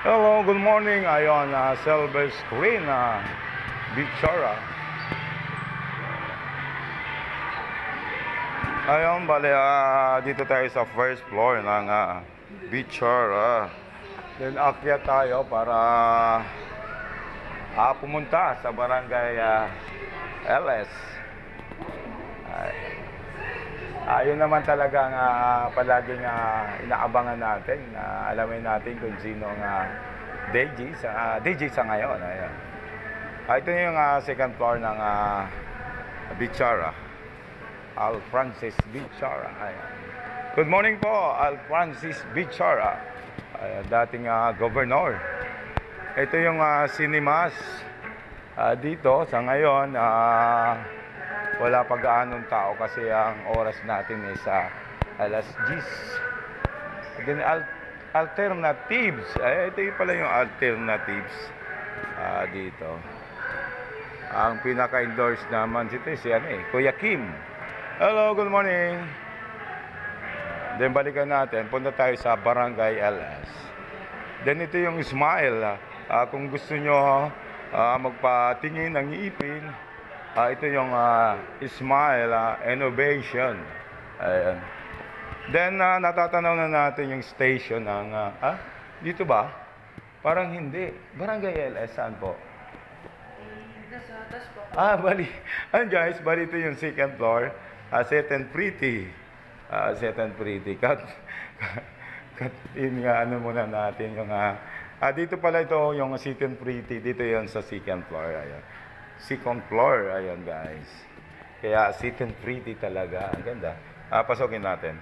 Hello, good morning. Ayon, silver screen, Bichara. Ayon, bale, dito tayo sa first floor ng Bichara. Then, akyat tayo para pumunta sa barangay LS. Yun naman talagang palaging inaabangan natin. Alamin natin kung sino ang DJ sa ngayon. Ayan. Ito yung second floor ng Bichara. Al Francis Bichara. Ayan. Good morning po, Al Francis Bichara. Dating governor. Ito yung cinemas dito sa ngayon. Wala pa gaanong tao kasi ang oras natin is alas 10. Then alternatives. Ito yung pala yung alternatives dito. Ang pinaka-endorse naman dito si Kuya Kim. Hello, good morning. Then balikan natin. Punta tayo sa Barangay LS. Then ito yung Smile. Kung gusto nyo magpatingin ng ipin, ito yung Smile Innovation. Ayan. Then natatanaw na natin yung station ng dito ba? Parang hindi. Barangay LS saan po? Nasa atas po. Bali. Guys, bali ito yung second floor. Set and pretty. Set and pretty. Cut in nga muna natin yung dito pala ito yung set and pretty. Dito yon sa second floor. Ayan. Second floor, ayan guys. Kaya sit and pretty talaga. Ang ganda. Pasokin natin.